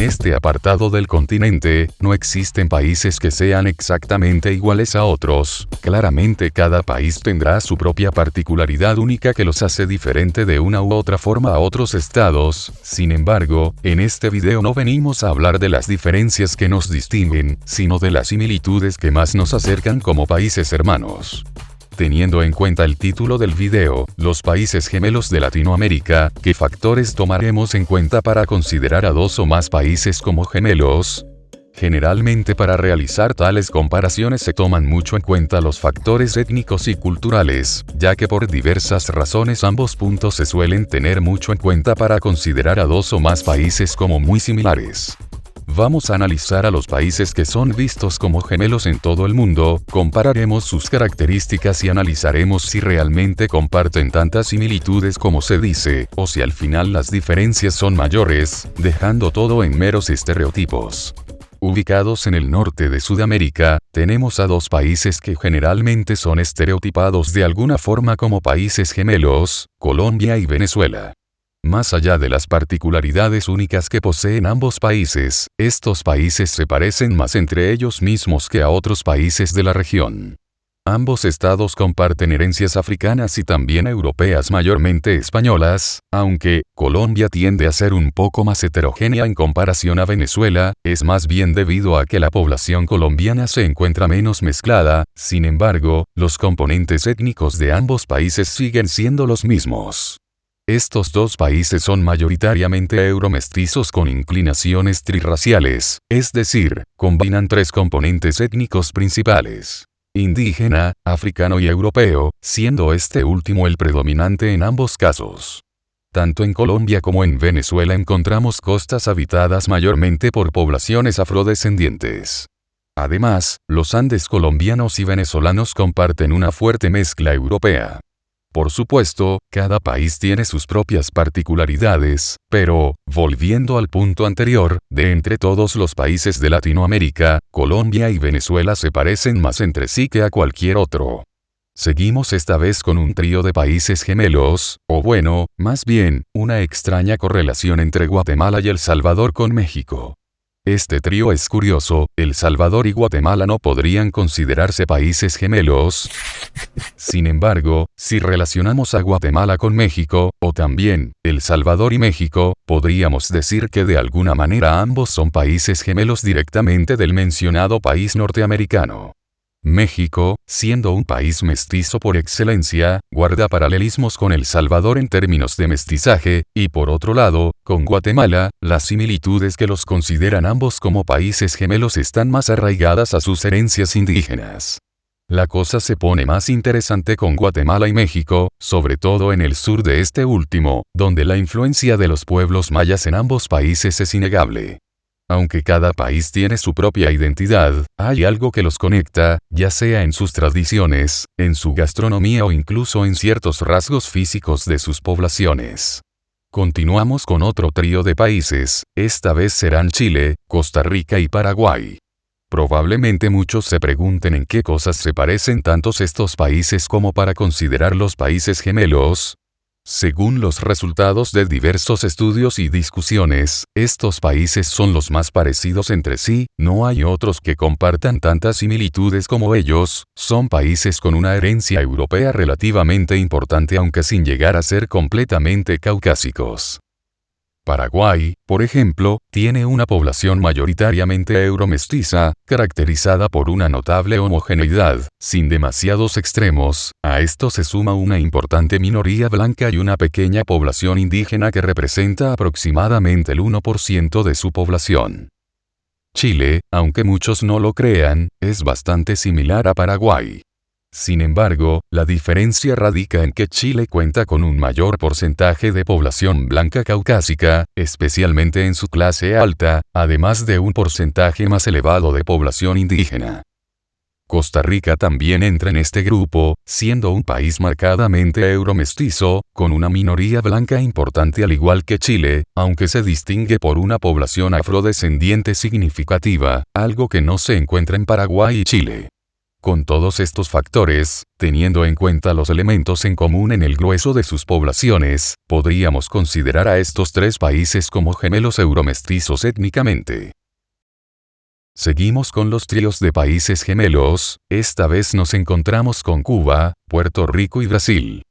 En este apartado del continente, no existen países que sean exactamente iguales a otros. Claramente cada país tendrá su propia particularidad única que los hace diferente de una u otra forma a otros estados. Sin embargo, en este video no venimos a hablar de las diferencias que nos distinguen, sino de las similitudes que más nos acercan como países hermanos. Teniendo en cuenta el título del video, los países gemelos de Latinoamérica, ¿qué factores tomaremos en cuenta para considerar a dos o más países como gemelos? Generalmente para realizar tales comparaciones se toman mucho en cuenta los factores étnicos y culturales, ya que por diversas razones ambos puntos se suelen tener mucho en cuenta para considerar a dos o más países como muy similares. Vamos a analizar a los países que son vistos como gemelos en todo el mundo, compararemos sus características y analizaremos si realmente comparten tantas similitudes como se dice, o si al final las diferencias son mayores, dejando todo en meros estereotipos. Ubicados en el norte de Sudamérica, tenemos a dos países que generalmente son estereotipados de alguna forma como países gemelos, Colombia y Venezuela. Más allá de las particularidades únicas que poseen ambos países, estos países se parecen más entre ellos mismos que a otros países de la región. Ambos estados comparten herencias africanas y también europeas, mayormente españolas, aunque Colombia tiende a ser un poco más heterogénea en comparación a Venezuela, es más bien debido a que la población colombiana se encuentra menos mezclada. Sin embargo, los componentes étnicos de ambos países siguen siendo los mismos. Estos dos países son mayoritariamente euromestizos con inclinaciones trirraciales, es decir, combinan tres componentes étnicos principales: indígena, africano y europeo, siendo este último el predominante en ambos casos. Tanto en Colombia como en Venezuela encontramos costas habitadas mayormente por poblaciones afrodescendientes. Además, los Andes colombianos y venezolanos comparten una fuerte mezcla europea. Por supuesto, cada país tiene sus propias particularidades, pero, volviendo al punto anterior, de entre todos los países de Latinoamérica, Colombia y Venezuela se parecen más entre sí que a cualquier otro. Seguimos esta vez con un trío de países gemelos, o bueno, más bien, una extraña correlación entre Guatemala y El Salvador con México. Este trío es curioso, El Salvador y Guatemala no podrían considerarse países gemelos. Sin embargo, si relacionamos a Guatemala con México, o también, El Salvador y México, podríamos decir que de alguna manera ambos son países gemelos directamente del mencionado país norteamericano. México, siendo un país mestizo por excelencia, guarda paralelismos con El Salvador en términos de mestizaje, y por otro lado, con Guatemala, las similitudes que los consideran ambos como países gemelos están más arraigadas a sus herencias indígenas. La cosa se pone más interesante con Guatemala y México, sobre todo en el sur de este último, donde la influencia de los pueblos mayas en ambos países es innegable. Aunque cada país tiene su propia identidad, hay algo que los conecta, ya sea en sus tradiciones, en su gastronomía o incluso en ciertos rasgos físicos de sus poblaciones. Continuamos con otro trío de países, esta vez serán Chile, Costa Rica y Paraguay. Probablemente muchos se pregunten en qué cosas se parecen tantos estos países como para considerarlos países gemelos. Según los resultados de diversos estudios y discusiones, estos países son los más parecidos entre sí, no hay otros que compartan tantas similitudes como ellos, son países con una herencia europea relativamente importante aunque sin llegar a ser completamente caucásicos. Paraguay, por ejemplo, tiene una población mayoritariamente euromestiza, caracterizada por una notable homogeneidad, sin demasiados extremos. A esto se suma una importante minoría blanca y una pequeña población indígena que representa aproximadamente el 1% de su población. Chile, aunque muchos no lo crean, es bastante similar a Paraguay. Sin embargo, la diferencia radica en que Chile cuenta con un mayor porcentaje de población blanca caucásica, especialmente en su clase alta, además de un porcentaje más elevado de población indígena. Costa Rica también entra en este grupo, siendo un país marcadamente euromestizo, con una minoría blanca importante al igual que Chile, aunque se distingue por una población afrodescendiente significativa, algo que no se encuentra en Paraguay y Chile. Con todos estos factores, teniendo en cuenta los elementos en común en el grueso de sus poblaciones, podríamos considerar a estos tres países como gemelos euromestizos étnicamente. Seguimos con los tríos de países gemelos, esta vez nos encontramos con Cuba, Puerto Rico y Brasil.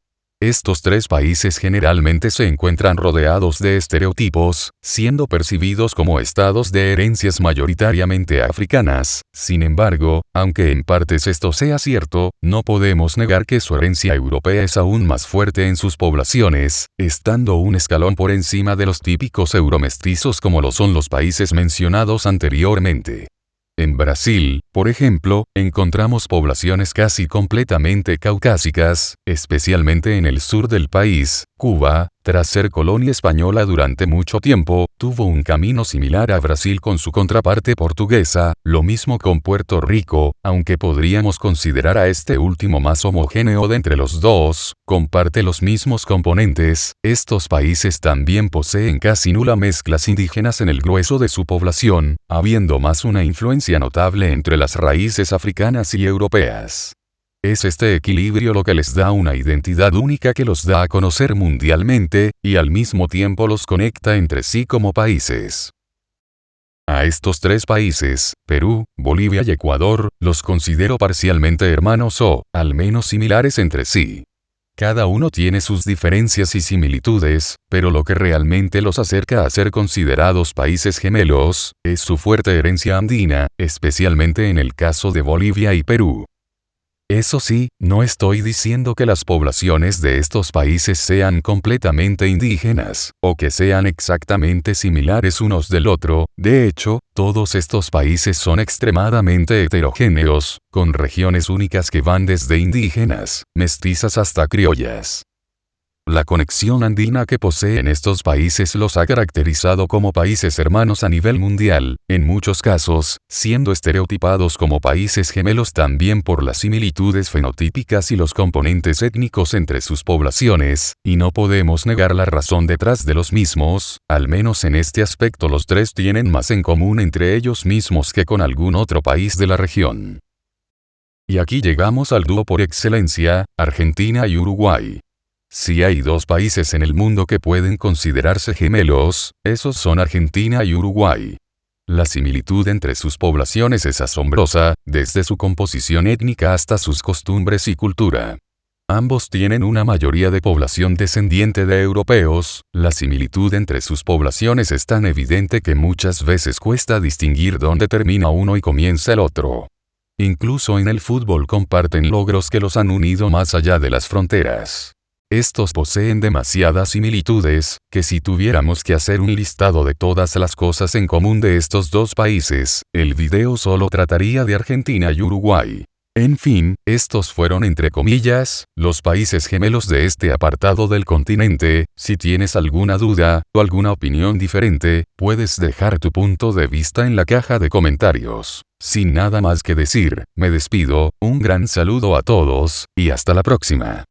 Estos tres países generalmente se encuentran rodeados de estereotipos, siendo percibidos como estados de herencias mayoritariamente africanas. Sin embargo, aunque en partes esto sea cierto, no podemos negar que su herencia europea es aún más fuerte en sus poblaciones, estando un escalón por encima de los típicos euromestizos como lo son los países mencionados anteriormente. En Brasil, por ejemplo, encontramos poblaciones casi completamente caucásicas, especialmente en el sur del país. Cuba, tras ser colonia española durante mucho tiempo, tuvo un camino similar a Brasil con su contraparte portuguesa, lo mismo con Puerto Rico, aunque podríamos considerar a este último más homogéneo de entre los dos, comparte los mismos componentes. Estos países también poseen casi nula mezclas indígenas en el grueso de su población, habiendo más una influencia notable entre las raíces africanas y europeas. Es este equilibrio lo que les da una identidad única que los da a conocer mundialmente, y al mismo tiempo los conecta entre sí como países. A estos tres países, Perú, Bolivia y Ecuador, los considero parcialmente hermanos o, al menos similares entre sí. Cada uno tiene sus diferencias y similitudes, pero lo que realmente los acerca a ser considerados países gemelos, es su fuerte herencia andina, especialmente en el caso de Bolivia y Perú. Eso sí, no estoy diciendo que las poblaciones de estos países sean completamente indígenas, o que sean exactamente similares unos del otro. De hecho, todos estos países son extremadamente heterogéneos, con regiones únicas que van desde indígenas, mestizas hasta criollas. La conexión andina que poseen estos países los ha caracterizado como países hermanos a nivel mundial, en muchos casos, siendo estereotipados como países gemelos también por las similitudes fenotípicas y los componentes étnicos entre sus poblaciones, y no podemos negar la razón detrás de los mismos. Al menos en este aspecto los tres tienen más en común entre ellos mismos que con algún otro país de la región. Y aquí llegamos al dúo por excelencia, Argentina y Uruguay. Si hay dos países en el mundo que pueden considerarse gemelos, esos son Argentina y Uruguay. La similitud entre sus poblaciones es asombrosa, desde su composición étnica hasta sus costumbres y cultura. Ambos tienen una mayoría de población descendiente de europeos. La similitud entre sus poblaciones es tan evidente que muchas veces cuesta distinguir dónde termina uno y comienza el otro. Incluso en el fútbol comparten logros que los han unido más allá de las fronteras. Estos poseen demasiadas similitudes, que si tuviéramos que hacer un listado de todas las cosas en común de estos dos países, el video solo trataría de Argentina y Uruguay. En fin, estos fueron entre comillas, los países gemelos de este apartado del continente. Si tienes alguna duda, o alguna opinión diferente, puedes dejar tu punto de vista en la caja de comentarios. Sin nada más que decir, me despido, un gran saludo a todos, y hasta la próxima.